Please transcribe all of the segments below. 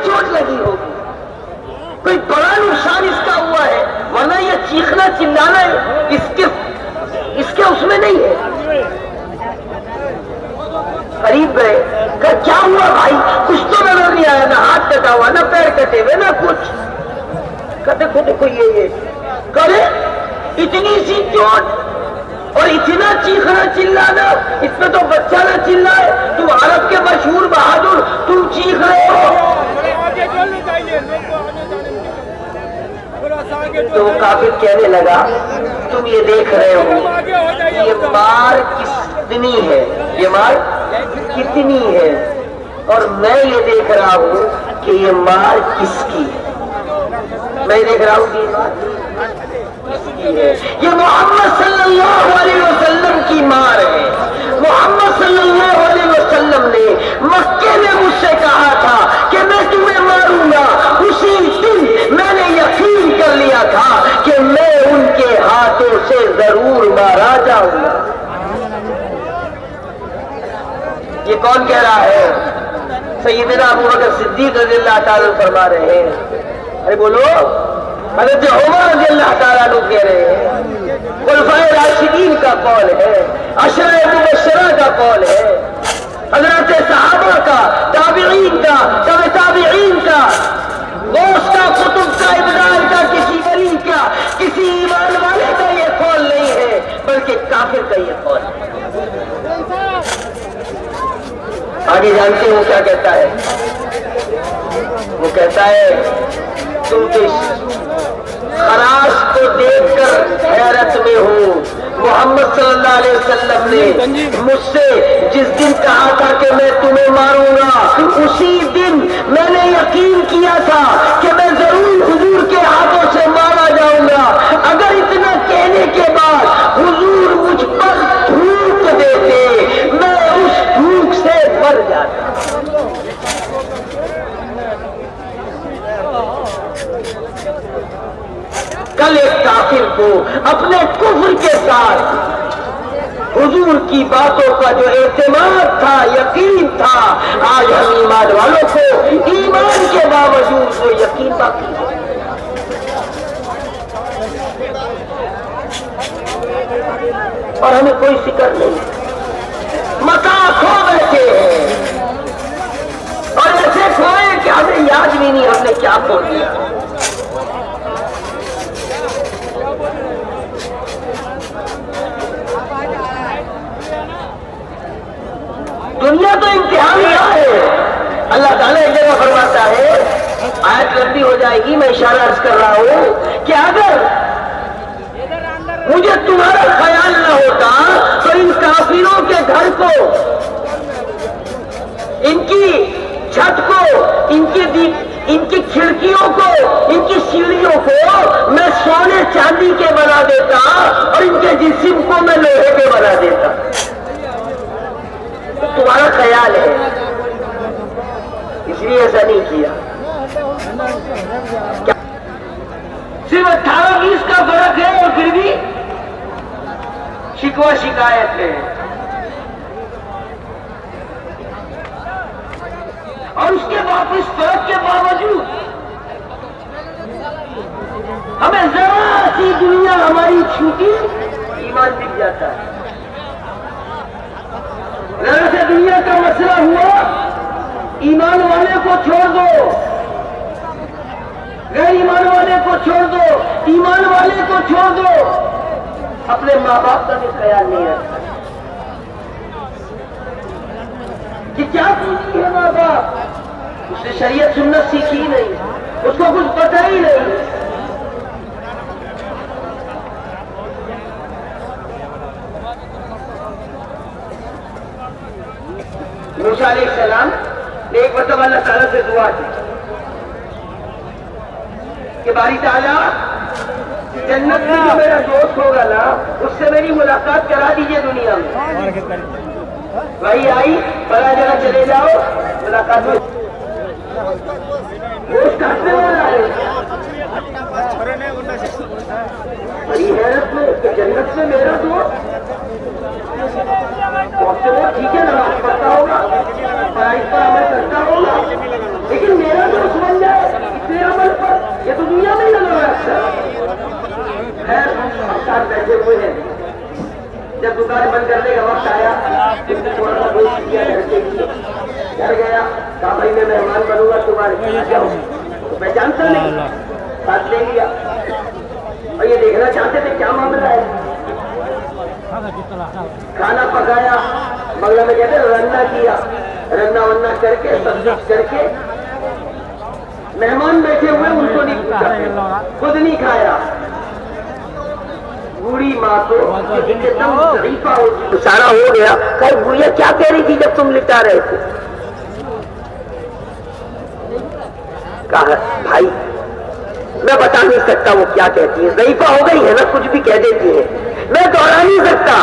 चोट लगी होगी, कोई बड़ा नुकसान इसका हुआ है, वरना ये चीखना चिल्लाना इसके उसमें नहीं है। करीब गए, क्या हुआ भाई, कुछ तो नजर नहीं आया, ना हाथ कटा हुआ, ना पैर कटे हुए, ना कुछ। कहते देखो ये करे, इतनी सी चोट और इतना चीखना चिल्लाना, इसमें तो बच्चा ना चिल्लाए, तुम अरब के मशहूर बहादुर, तुम चीख रहे हो। तो वो काफिर कहने लगा, तुम ये देख रहे हो ये मार कितनी है, ये मार कितनी है, और मैं ये देख रहा हूं कि ये मार किसकी है। मैं देख रहा हूं कि ये मार किसकी है। ये मोहम्मद सल्लल्लाहु अलैहि वसल्लम की मार है। मोहम्मद सल्लल्लाहु अलैहि वसल्लम ने मक्के में मुझसे कहा था कि मैं तुम्हें मारूंगा। उसी दिन मैंने यकीन कर लिया था कि मैं उनके हाथों से जरूर मारा जाऊंगा। ये कौन कह रहा है? सैयदना अबू बकर सिद्दीक रज़ियल्लाहु ताला फरमा रहे हैं। अरे बोलो, हज़रत उमर रज़ियल्लाहु ताला कह रहे हैं। खुलफाए राशिदीन का कौल है, अशरा मुबश्शरा का कौल है, हज़रत सहाबा का, ताबिईन का, तबे ताबिईन का, गौस का, कुतुब का, इब्राहिम का, किसी वली का, किसी ईमान वाले का ये कौल नहीं है, बल्कि काफिर का ये कौल है। आगे जानते हो क्या कहता है? वो कहता है तुम तो खराश को देखकर हैरत में हो। मोहम्मद सल्लल्लाहु अलैहि वसल्लम ने मुझसे जिस दिन कहा था कि मैं तुम्हें मारूंगा, उसी दिन मैंने यकीन किया था कि मैं जरूर हुजूर के हाथों से मारा जाऊंगा। अगर इतना कहने के बाद हुजूर मुझ पर थूक देते, मैं उस थूक से मर जाता। कल एक काफिर को अपने कुफ्र के साथ हुजूर की बातों का जो एतमाद था, यकीन था, आज हम ईमान वालों को ईमान के बावजूद वो यकीन बाकी है। और हमें कोई फिक्र नहीं, मता खो बैठे हैं, और ऐसे खोए कि हमें याद भी नहीं हमने क्या खो दिया। दुनिया तो इम्तिहान का है। अल्लाह ताला एक जगह फरमाता है, आयत लंबी हो जाएगी, मैं इशारा अर्ज कर रहा हूं कि अगर मुझे तुम्हारा ख्याल न होता तो इन काफिरों के घर को, इनकी छत को, इनकी खिड़कियों को, इनकी सीढ़ियों को मैं सोने चांदी के बना देता और इनके जिस्म को मैं लोहे के बना देता। तुम्हारा ख्याल है, इसलिए ऐसा नहीं किया। क्या सिर्फ 18-20 का फर्क है और फिर भी शिकवा शिकायत है। और उसके बाद इस फर्क के बावजूद हमें जरा सी दुनिया हमारी छूटी, ईमान दिख जाता है। जरा से दुनिया का मसला हुआ, ईमान वाले को छोड़ दो, गैर ईमान वाले को छोड़ दो, ईमान वाले को छोड़ दो, अपने माँ बाप का भी ख्याल नहीं रखता कि क्या पूछती है माँ बाप। उसने शरीयत सुन्नत सीखी नहीं, उसको कुछ पता ही नहीं। मूसा अलैहिस्सलाम ने एक मतलब अल्लाह ताला से दुआ की कि बारी ताला जन्नत में जो मेरा दोस्त होगा ना, उससे मेरी मुलाकात करा दीजिए दुनिया में। वही आई, बड़ा जगह चले जाओ, मुलाकात हो। बड़ी हैरत में कि जन्नत में मेरा दोस्त, ठीक है, नमाज पढ़ता होगा, पढ़ाई पर अमल करता होगा, लेकिन मेरा दोस्त दुकान बंद करने का वक्त आया, थोड़ा सा दोस्त किया घर के लिए, घर गया, कहा भाई मैं मेहमान बनूंगा तुम्हारे, तो मैं जानता नहीं, साथ ले लिया और ये देखना चाहते थे क्या मामला है। खाना पकाया, बंगला में कहते रन्ना किया, रन्ना वन्ना करके सब करके मेहमान बैठे हुए उनको नहीं पूछा, खुद नहीं खाया। बूढ़ी माँ को सारा हो गया, कल बुढ़िया क्या कह रही थी जब तुम लिटा रहे थे? कहा भाई मैं बता नहीं सकता वो क्या कहती है, ज़ईफा हो गई है ना, कुछ भी कह देती है, मैं दोहरा नहीं सकता,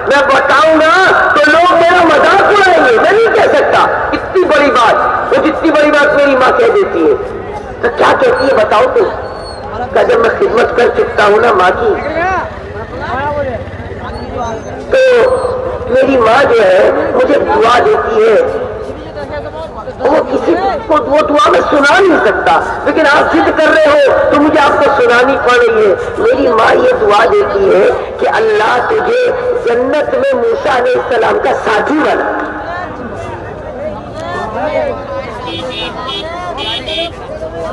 मैं बताऊंगा तो लोग मेरा मजाक उड़ाएंगे, मैं नहीं कह सकता इतनी बड़ी बात, वो जितनी बड़ी बात मेरी माँ कह देती है। तो क्या कहती है बताओ तुम? का जब मैं खिदमत कर चुकता हूँ ना माँ की, तो मेरी माँ जो है मुझे दुआ देती है, वो किसी को वो दुआ में सुना नहीं सकता, लेकिन आप जिद कर रहे हो तो मुझे आपको सुनानी पड़ रही है। मेरी माँ ये दुआ देती है कि अल्लाह तुझे जन्नत में मूसा अलैहिस्सलाम का साथी बना।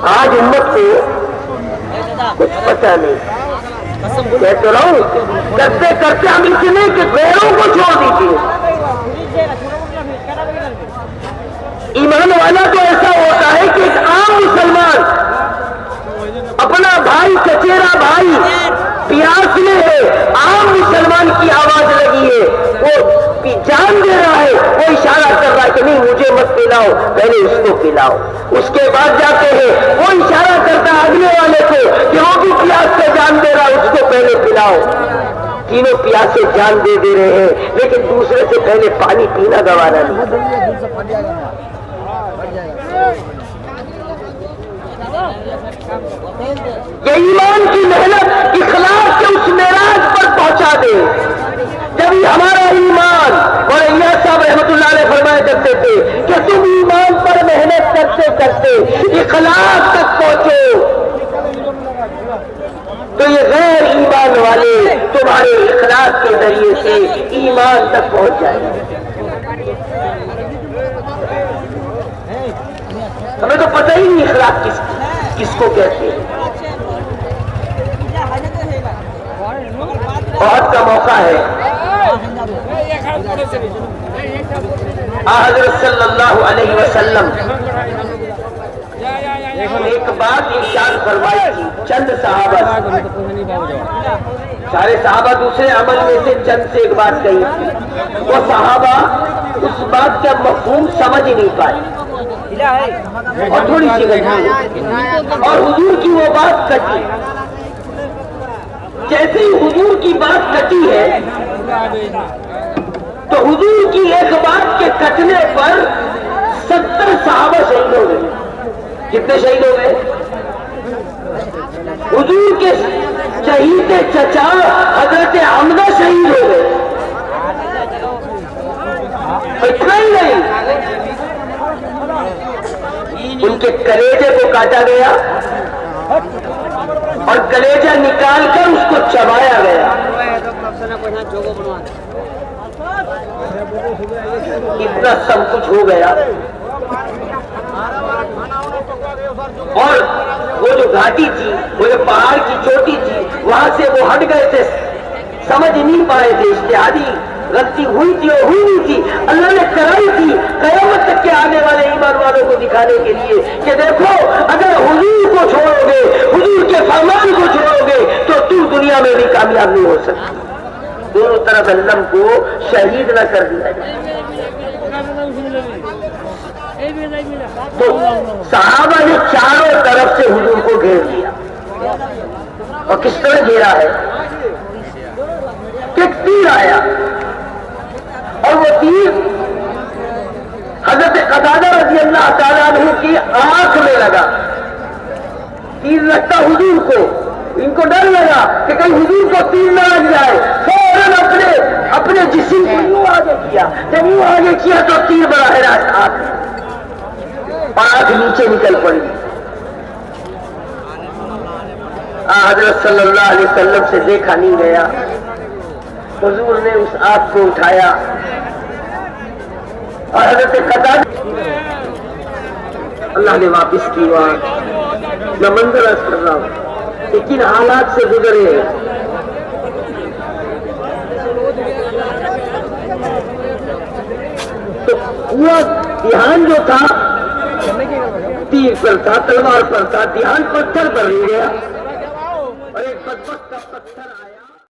आज उम्मत को कुछ पता नहीं, कह तो रहा हूं, करते करते हम इतने के गैरों को छोड़ दीजिए। ईमान वाला तो ऐसा होता है कि एक आम मुसलमान अपना भाई चचेरा भाई प्यास में है, आम मुसलमान की आवाज लगी है, वो जान दे रहा है, वो इशारा कर रहा है कि नहीं मुझे मत पिलाओ, पहले उसको पिलाओ। उसके बाद जाते हैं वो इशारा करता है अगले वाले को कि वो भी प्यास से जान दे रहा है, उसको पहले पिलाओ। तीनों प्यास से जान दे रहे हैं, लेकिन दूसरे से पहले पानी पीना गवारा नहीं। ये ईमान की मेहनत इखलास के उस मेराज पर पहुंचा दे, जब हमारा ईमान, और अय्या साहब रहमतुल्लाह अलैह फरमाया करते थे कि तुम ईमान पर मेहनत करते करते इखलास तक पहुंचो, तो ये गैर ईमान वाले तुम्हारे इखलास के जरिए से ईमान तक पहुंच जाएंगे। हमें तो पता ही नहीं इखलास किसको कहते हैं। बहुत का मौका है, हज़रत सल्लल्लाहु अलैहि वसल्लम एक बात इरशाद फरमाई थी, चंद सहाबा, सारे सहाबा दूसरे अमल में से चंद से एक बात कही थी, वो सहाबा उस बात का मफहूम समझ ही नहीं पाए और थोड़ी सी गई, और हुजूर की वो बात कटी। जैसे ही हुजूर की बात कटी है तो हुजूर की एक बात के कटने पर 70 सहाबा शहीद हो गए। कितने शहीद हो गए? हुजूर के शहीद चचा हजरत हमजा शहीद हो गए। इतना ही नहीं, उनके कलेजे को काटा गया और कलेजा निकालकर उसको चबाया गया। इतना सब कुछ हो गया, और वो जो घाटी थी, वो जो पहाड़ की चोटी थी, वहां से वो हट गए थे, समझ नहीं पाए थे, इज्तिहादी गलती हुई थी और हुई नहीं थी, अल्लाह ने कराई थी क़यामत तक के आने वाले ईमान वालों को दिखाने के लिए कि देखो अगर हुजूर को छोड़ोगे, हुजूर के फरमान को छोड़ोगे तो तुम दुनिया में भी कामयाब नहीं हो सकती। दोनों तरफ अल्लाह को शहीद न कर दिया जाए। तो सहाबा ने चारों तरफ से हुजूर को घेर लिया, और किस तरह घेरा है कि तीर आया, और वो तीर हजरत कतादा रज़ी अल्लाह ताला अन्हु की आंख में लगा। तीर लगता हुजूर को, इनको डर लगा कि कहीं हुजूर को तीर न लग जाए, फौरन अपने जिस्म को यूं आगे किया। जब यूं आगे किया तो तीर बराह रास्त आंख, आंख नीचे निकल पड़ी। हजरत सल्लल्लाहु अलैहि वसल्लम से देखा नहीं गया, हुजूर ने उस आग को उठाया और हजरत कतादा अल्लाह ने वापिस की। वहां मैं मंजर अर्ज कर रहा हूं कि किन हालात से गुजरे हैं। तो वो ध्यान जो था तीर पर था, तलवार पर था, ध्यान पत्थर पर ले गया और एक बदबख्त का पत्थर आया।